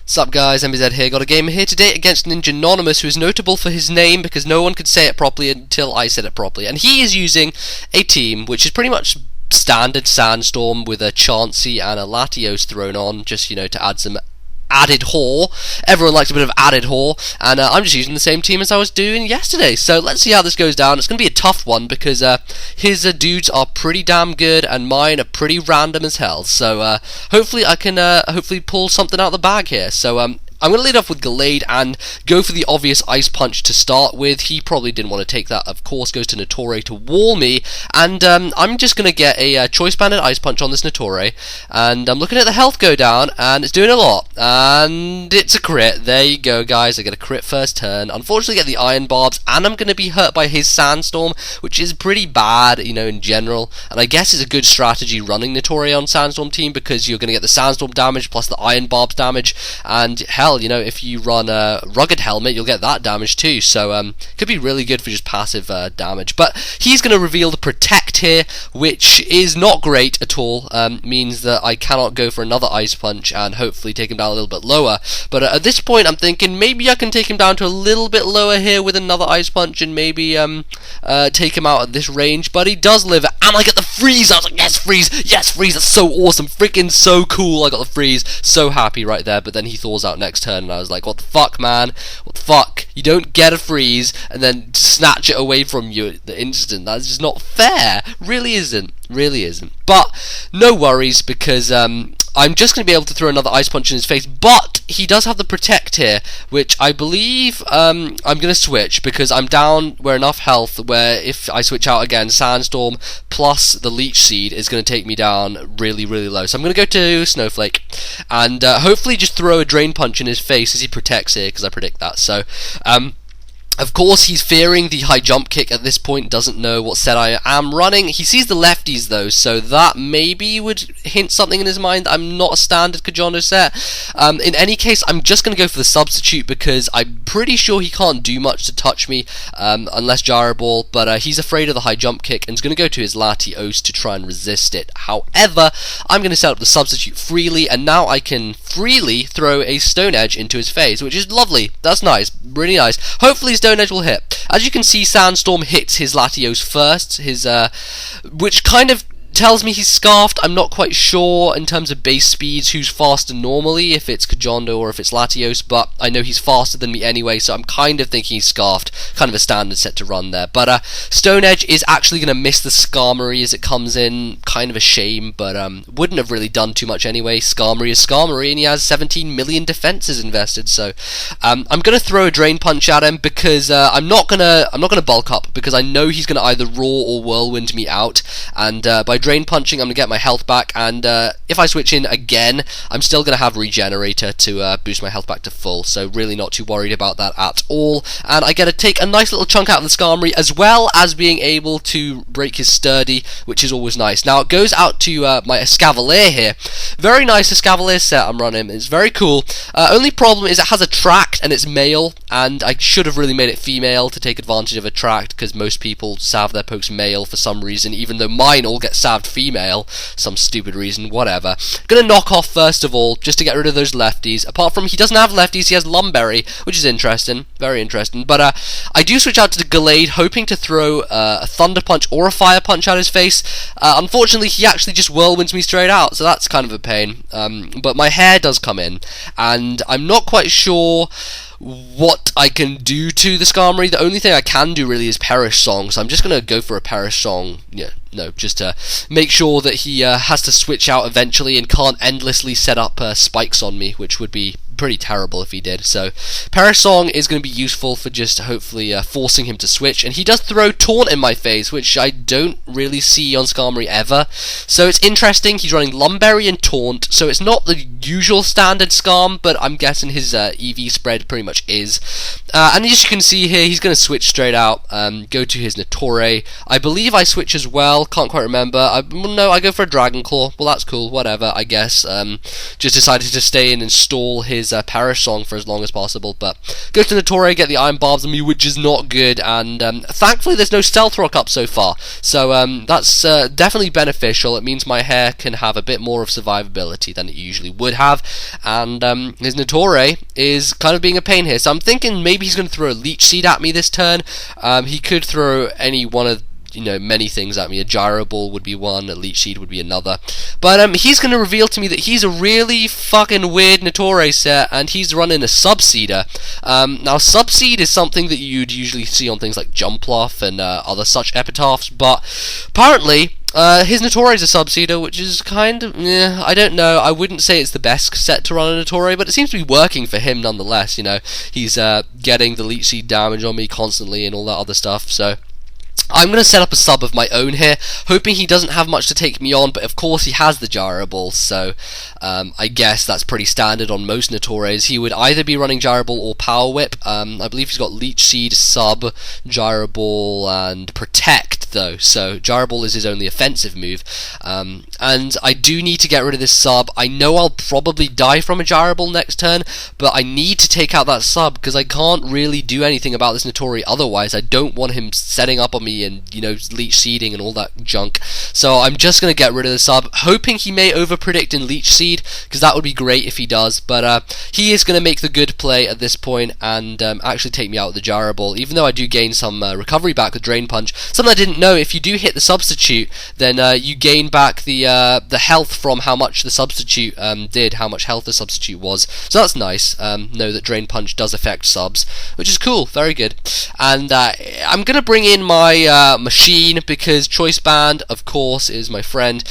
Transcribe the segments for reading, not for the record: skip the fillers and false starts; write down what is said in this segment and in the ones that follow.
What's up guys, MBZ here, got a game here today against Ninjanonymous, who is notable for his name because no one could say it properly until I said it properly. And he is using a team which is pretty much standard Sandstorm with a Chansey and a Latios thrown on, just, to add some added whore. Everyone likes a bit of added whore, and I'm just using the same team as I was doing yesterday. So let's see how this goes down. It's going to be a tough one because his dudes are pretty damn good and mine are pretty random as hell. So hopefully I can hopefully pull something out of the bag here. So I'm going to lead off with Glade and go for the obvious Ice Punch to start with. He probably didn't want to take that, of course, goes to Natore to wall me, and I'm just going to get a Choice Banded Ice Punch on this Natore, and I'm looking at the health go down, and it's doing a lot, and it's a crit. There you go, guys, I get a crit first turn. Unfortunately, I get the Iron Barbs, and I'm going to be hurt by his Sandstorm, which is pretty bad, in general, and I guess it's a good strategy running Natore on Sandstorm team, because you're going to get the Sandstorm damage plus the Iron Barbs damage, and hell, if you run a Rugged Helmet, you'll get that damage too, so could be really good for just passive damage. But he's going to reveal the Protect here, which is not great at all. Means that I cannot go for another Ice Punch and hopefully take him down a little bit lower. But at this point, I'm thinking maybe I can take him down to a little bit lower here with another Ice Punch and maybe take him out at this range. But he does live, and I get the freeze! I was like, yes, freeze! Yes, freeze! That's so awesome! Freaking so cool! I got the freeze. So happy right there, but then he thaws out next turn, and I was like, what the fuck, man? What the fuck? You don't get a freeze and then snatch it away from you at the instant. That's just not fair. Really isn't. Really isn't. But no worries, because I'm just going to be able to throw another Ice Punch in his face, but he does have the Protect here, which I believe I'm going to switch, because I'm down where enough health where if I switch out again, Sandstorm plus the Leech Seed is going to take me down really, really low. So I'm going to go to Snowflake and hopefully just throw a Drain Punch in his face as he protects here, because I predict that. So of course, he's fearing the high jump kick at this point, doesn't know what set I am running. He sees the lefties though, so that maybe would hint something in his mind. I'm not a standard Kajondo set. In any case, I'm just going to go for the substitute because I'm pretty sure he can't do much to touch me unless Gyro Ball, but he's afraid of the high jump kick and is going to go to his Latios to try and resist it. However, I'm going to set up the substitute freely, and now I can freely throw a Stone Edge into his face, which is lovely. That's nice, really nice. Hopefully Stone Edge will hit. As you can see, Sandstorm hits his Latios first, which kind of tells me he's scarfed. I'm not quite sure in terms of base speeds who's faster normally, if it's Kajondo or if it's Latios, but I know he's faster than me anyway, so I'm kind of thinking he's scarfed. Kind of a standard set to run there. But Stone Edge is actually going to miss the Skarmory as it comes in. Kind of a shame, but wouldn't have really done too much anyway. Skarmory is Skarmory, and he has 17 million defenses invested, so I'm going to throw a Drain Punch at him because I'm not gonna bulk up, because I know he's going to either Roar or Whirlwind me out, and by Drain Punching, I'm going to get my health back, and if I switch in again, I'm still going to have Regenerator to boost my health back to full, so really not too worried about that at all. And I get to take a nice little chunk out of the Skarmory, as well as being able to break his Sturdy, which is always nice. Now, it goes out to my Escavalier here. Very nice Escavalier set I'm running. It's very cool. Only problem is it has Attract, and it's male, and I should have really made it female to take advantage of Attract, because most people salve their pokes male for some reason, even though mine all get salved female, some stupid reason, whatever. Gonna knock off first of all, just to get rid of those lefties. Apart from, he doesn't have lefties, he has Lumberry, which is interesting, very interesting. But I do switch out to the Glade, hoping to throw a Thunder Punch or a Fire Punch at his face. Unfortunately, he actually just Whirlwinds me straight out, so that's kind of a pain. But my hair does come in, and I'm not quite sure what I can do to the Skarmory. The only thing I can do really is Perish Song, so I'm just going to go for a Perish Song, just to make sure that he has to switch out eventually and can't endlessly set up spikes on me, which would be pretty terrible if he did. So Perish Song is going to be useful for just hopefully forcing him to switch, and he does throw Taunt in my face, which I don't really see on Skarmory ever, so it's interesting. He's running Lumberry and Taunt, so it's not the usual standard Skarm, but I'm guessing his EV spread pretty much is. And as you can see here, he's going to switch straight out, go to his Natore. I believe I switch as well, can't quite remember. No, I go for a Dragon Claw. Well, that's cool, whatever, I guess. Just decided to stay in and stall his his Perish Song for as long as possible, but go to Notori, get the Iron Barbs on me, which is not good, and thankfully there's no Stealth Rock up so far, so that's definitely beneficial. It means my hair can have a bit more of survivability than it usually would have, and his Notori is kind of being a pain here, so I'm thinking maybe he's going to throw a Leech Seed at me this turn. He could throw any one of many things at me. A Gyro Ball would be one, a Leech Seed would be another. But he's going to reveal to me that he's a really fucking weird Notori set, and he's running a Subseeder. Now, Subseed is something that you'd usually see on things like Jumpluff and other such epitaphs, but apparently his Notori is a Subseeder, which is kind of, I don't know, I wouldn't say it's the best set to run a Notori, but it seems to be working for him nonetheless. He's getting the Leech Seed damage on me constantly and all that other stuff, so I'm going to set up a sub of my own here, hoping he doesn't have much to take me on, but of course he has the Gyro Ball, so I guess that's pretty standard on most Notoris. He would either be running Gyro Ball or Power Whip. I believe he's got Leech Seed, Sub, Gyro Ball, and Protect, though, so Gyro Ball is his only offensive move, and I do need to get rid of this sub. I know I'll probably die from a Gyro Ball next turn, but I need to take out that sub, because I can't really do anything about this Notori otherwise. I don't want him setting up on me and Leech Seeding and all that junk, so I'm just going to get rid of the sub, hoping he may overpredict in Leech Seed, because that would be great if he does, but he is going to make the good play at this point and actually take me out with the Gyro Ball, even though I do gain some recovery back with Drain Punch. Something I didn't know, if you do hit the substitute, then you gain back the health from how much the substitute did, how much health the substitute was, so that's nice. Know that Drain Punch does affect subs, which is cool, very good. And I'm going to bring in my machine, because Choice Band, of course, is my friend,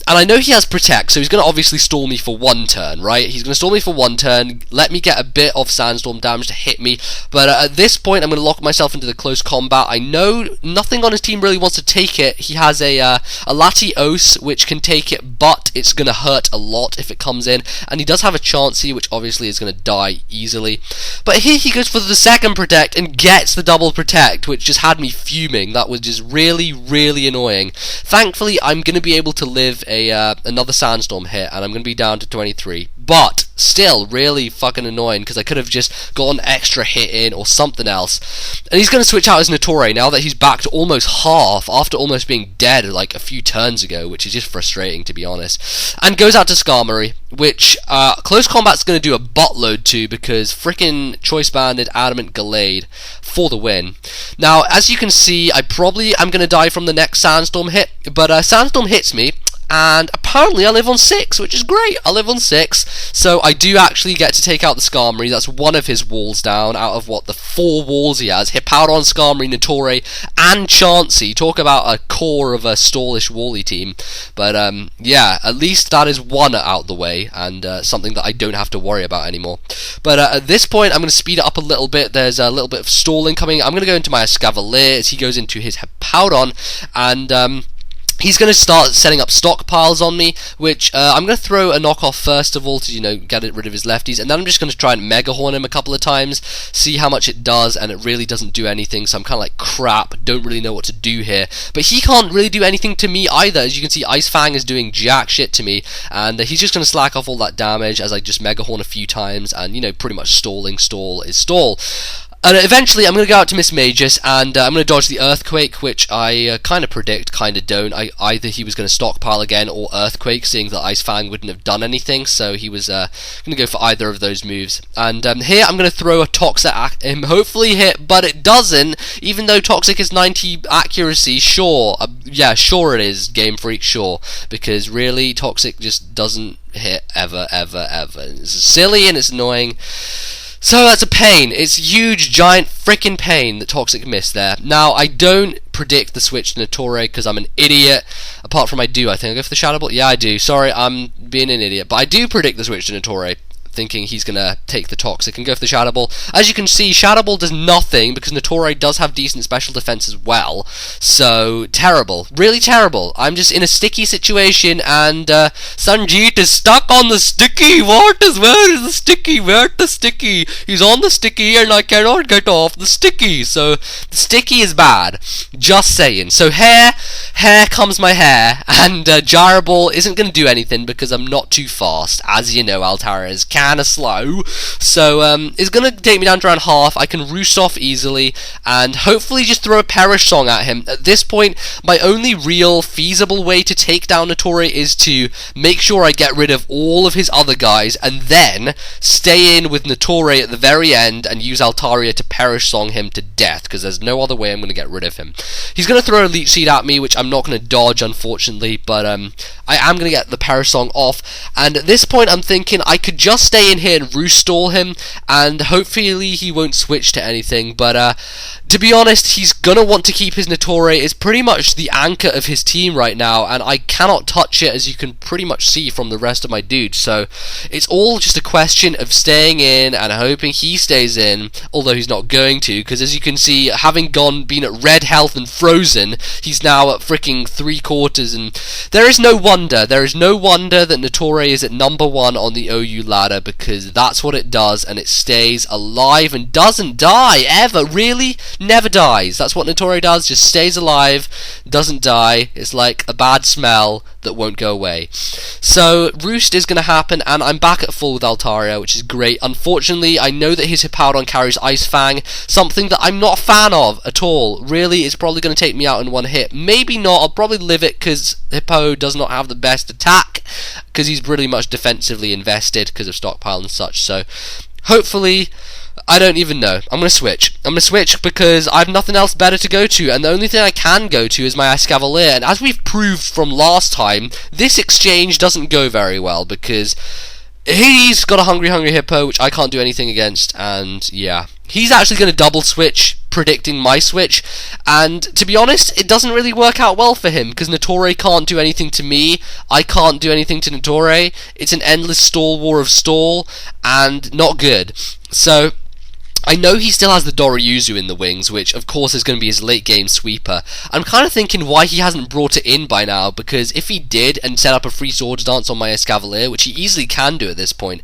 and I know he has Protect, so he's going to obviously stall me for one turn, right? He's going to stall me for one turn, let me get a bit of Sandstorm damage to hit me, but at this point I'm going to lock myself into the close combat. I know nothing on his team really wants to take it. He has a Latios, which can take it, but it's going to hurt a lot if it comes in, and he does have a Chansey, which obviously is going to die easily. But here he goes for the second Protect and gets the double Protect, which just had me fuming. That was just really, really annoying. Thankfully, I'm going to be able to live another Sandstorm hit, and I'm going to be down to 23. But still, really fucking annoying, because I could have just got an extra hit in or something else. And he's going to switch out his Notori now that he's back to almost half, after almost being dead like a few turns ago, which is just frustrating, to be honest. And goes out to Skarmory, which close combat's going to do a buttload to, because frickin' Choice Banded Adamant Gallade for the win. Now, as you can see, I probably am going to die from the next Sandstorm hit, but Sandstorm hits me, and apparently I live on 6, which is great. I live on 6, so I do actually get to take out the Skarmory. That's one of his walls down out of the 4 walls he has. Hippowdon, Skarmory, Notori, and Chansey. Talk about a core of a stallish Wally team. But yeah, at least that is one out the way, and something that I don't have to worry about anymore. But at this point, I'm going to speed it up a little bit. There's a little bit of stalling coming. I'm going to go into my Escavalier as he goes into his Hippowdon, and he's going to start setting up stockpiles on me, which I'm going to throw a knockoff first of all to, get rid of his lefties, and then I'm just going to try and Mega Horn him a couple of times, see how much it does, and it really doesn't do anything, so I'm kind of like, crap, don't really know what to do here. But he can't really do anything to me either. As you can see, Ice Fang is doing jack shit to me, and he's just going to slack off all that damage as I just Mega Horn a few times, and, pretty much stalling, stall is stall. And eventually I'm going to go out to Miss Magus, and I'm going to dodge the Earthquake, which I kind of predict, kind of don't. Either he was going to stockpile again, or Earthquake, seeing that Ice Fang wouldn't have done anything, so he was going to go for either of those moves. And here I'm going to throw a Toxic at him, hopefully hit, but it doesn't, even though Toxic is 90 accuracy, sure. Yeah, sure it is, Game Freak, sure. Because really, Toxic just doesn't hit ever, ever, ever. It's silly and it's annoying. So that's a pain. It's huge, giant, freaking pain that Toxic missed there. Now, I don't predict the switch to Notori because I'm an idiot. Apart from I do, I think I go for the Shadow Ball. Yeah, I do. Sorry, I'm being an idiot. But I do predict the switch to Notori, thinking he's going to take the Toxic and go for the Shadow Ball. As you can see, Shadow Ball does nothing because Notori does have decent special defense as well. So, terrible. Really terrible. I'm just in a sticky situation, and Sanjeet is stuck on the sticky. Where is the sticky? Where's the sticky? He's on the sticky and I cannot get off the sticky. So, the sticky is bad. Just saying. So, here comes my hair, and Gyro Ball isn't going to do anything because I'm not too fast. As you know, Altaras can kinda slow. So it's gonna take me down to around half. I can roost off easily, and hopefully just throw a Perish Song at him. At this point, my only real feasible way to take down Notori is to make sure I get rid of all of his other guys, and then stay in with Notori at the very end and use Altaria to Perish Song him to death, because there's no other way I'm going to get rid of him. He's going to throw a Leech Seed at me, which I'm not going to dodge, unfortunately, but I am going to get the Perish Song off, and at this point I'm thinking I could just stay in here and roost stall him, and hopefully he won't switch to anything, but to be honest, he's going to want to keep his Notori. It's pretty much the anchor of his team right now, and I cannot touch it, as you can pretty much see from the rest of my dudes, so it's all just a question of staying in and hoping he stays in, although he's not going to, because as you can see, having been at red health and frozen, he's now at freaking 3/4, and there is no wonder that Notori is at number 1 on the OU ladder, because that's what it does, and it stays alive and doesn't die ever. Really? Never dies. That's what Notori does, just stays alive, doesn't die. It's like a bad smell that won't go away. So Roost is going to happen, and I'm back at full with Altaria, which is great. Unfortunately, I know that his Hippowdon carries Ice Fang, something that I'm not a fan of at all. Really, it's probably going to take me out in one hit. Maybe not. I'll probably live it, because Hippo does not have the best attack, because he's really much defensively invested because of stockpile and such. So hopefully, I don't even know. I'm going to switch. I'm going to switch because I have nothing else better to go to, and the only thing I can go to is my Escavalier, and as we've proved from last time, this exchange doesn't go very well, because he's got a Hungry Hippo, which I can't do anything against, and yeah. He's actually going to double switch, predicting my switch, and to be honest, it doesn't really work out well for him, because Notori can't do anything to me, I can't do anything to Notori. It's an endless stall war of stall, and not good. So I know he still has the Doriyuzu in the wings, which of course is going to be his late game sweeper. I'm kind of thinking why he hasn't brought it in by now, because if he did and set up a free Swords Dance on my Escavalier, which he easily can do at this point,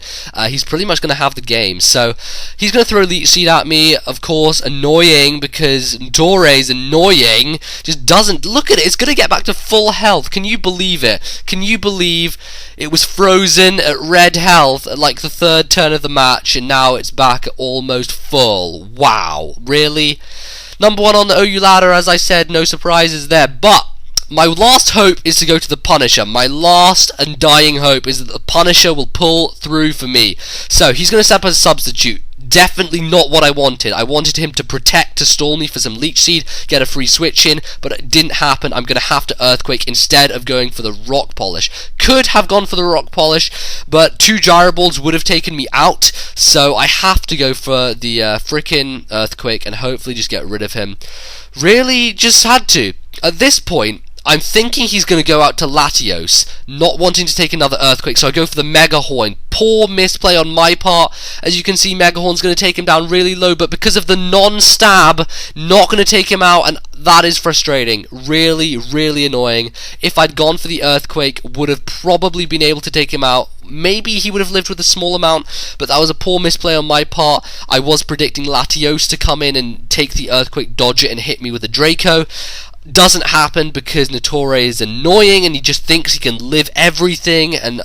he's pretty much going to have the game. So he's going to throw Leech Seed at me, of course, annoying, because Dore's annoying, just doesn't, look at it, it's going to get back to full health. Can you believe it? Can you believe it was frozen at red health at like the 3rd turn of the match, and now it's back at almost full? Wow, really? Number 1 on the OU ladder, as I said, no surprises there, but my last hope is to go to the Punisher. My last and dying hope is that the Punisher will pull through for me. So he's going to step as a substitute. Definitely not what I wanted. I wanted him to protect, to stall me for some Leech Seed, get a free switch in, but it didn't happen. I'm going to have to Earthquake instead of going for the Rock Polish. Could have gone for the Rock Polish, but 2 Gyro Balls would have taken me out, so I have to go for the frickin' Earthquake and hopefully just get rid of him. Really, just had to. At this point, I'm thinking he's going to go out to Latios, not wanting to take another Earthquake, so I go for the Mega Horn. Poor misplay on my part. As you can see, Mega Horn's going to take him down really low, but because of the non-stab, not going to take him out, and that is frustrating. Really, really annoying. If I'd gone for the Earthquake, would have probably been able to take him out. Maybe he would have lived with a small amount, but that was a poor misplay on my part. I was predicting Latios to come in and take the Earthquake, dodge it, and hit me with a Draco. Doesn't happen because Notori is annoying and he just thinks he can live everything, and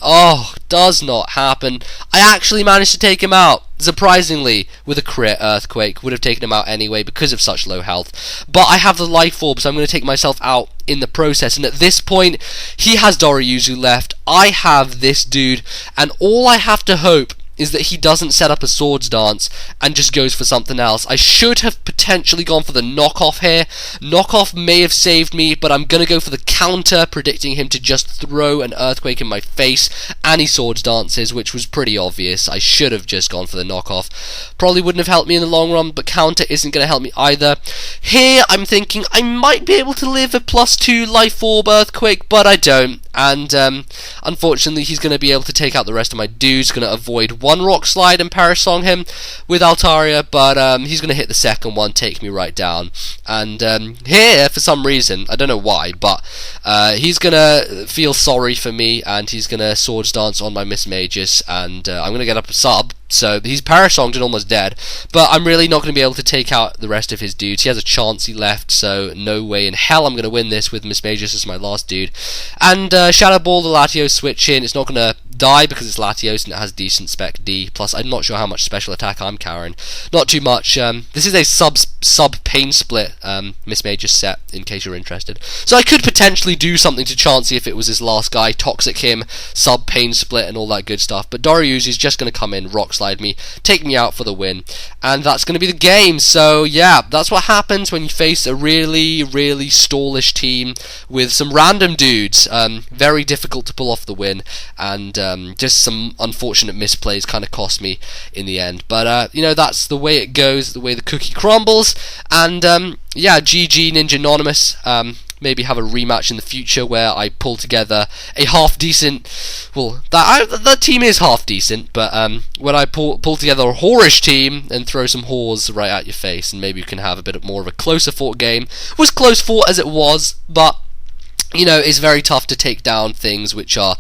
does not happen. I actually managed to take him out, surprisingly, with a crit Earthquake. Would have taken him out anyway because of such low health, but I have the Life Orb, so I'm going to take myself out in the process, and at this point he has Doriyuzu left, I have this dude, and all I have to hope is that he doesn't set up a Swords Dance and just goes for something else. I should have potentially gone for the knockoff here. Knockoff may have saved me, but I'm going to go for the counter, predicting him to just throw an Earthquake in my face, and he Swords Dances, which was pretty obvious. I should have just gone for the knockoff. Probably wouldn't have helped me in the long run, but counter isn't going to help me either. Here, I'm thinking I might be able to live a +2 Life Orb Earthquake, but I don't. And unfortunately, he's going to be able to take out the rest of my dudes. Going to avoid one Rock Slide and Perish Song him with Altaria, but he's going to hit the second one, take me right down. And here, for some reason, I don't know why, but he's going to feel sorry for me, and he's going to Swords Dance on my Miss Magus, and I'm going to get up a sub. So he's Perish Songed and almost dead, but I'm really not going to be able to take out the rest of his dudes. He has a Chansey left, so no way in hell I'm going to win this with Miss Magus as my last dude. And Shadow Ball, the Latios switch in, it's not going to die because it's Latios and it has decent spec D. Plus, I'm not sure how much special attack I'm carrying. Not too much. This is a sub pain split Miss Major set, in case you're interested. So I could potentially do something to Chansey if it was his last guy, toxic him, sub pain split, and all that good stuff. But Doryuzi's just going to come in, rock slide me, take me out for the win, and that's going to be the game. So yeah, that's what happens when you face a really, really stallish team with some random dudes. Very difficult to pull off the win, and just some unfortunate misplays kind of cost me in the end. But you know, that's the way it goes, the way the cookie crumbles. And yeah, GG Ninjanonymous. Maybe have a rematch in the future where I pull together a half decent. Well, that team is half decent, but when I pull together a whorish team and throw some whores right at your face, and maybe you can have a bit more of a closer fought game. It was close fought as it was, but you know, it's very tough to take down things which are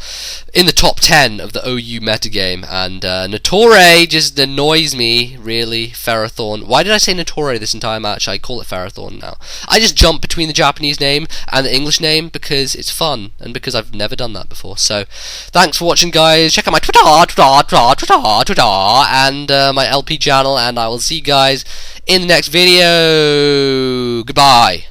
in the top 10 of the OU metagame, and Nottore just annoys me, really. Ferrothorn. Why did I say Nottore this entire match? I call it Ferrothorn now. I just jump between the Japanese name and the English name because it's fun, and because I've never done that before. So, thanks for watching, guys. Check out my Twitter, and my LP channel, and I will see you guys in the next video. Goodbye.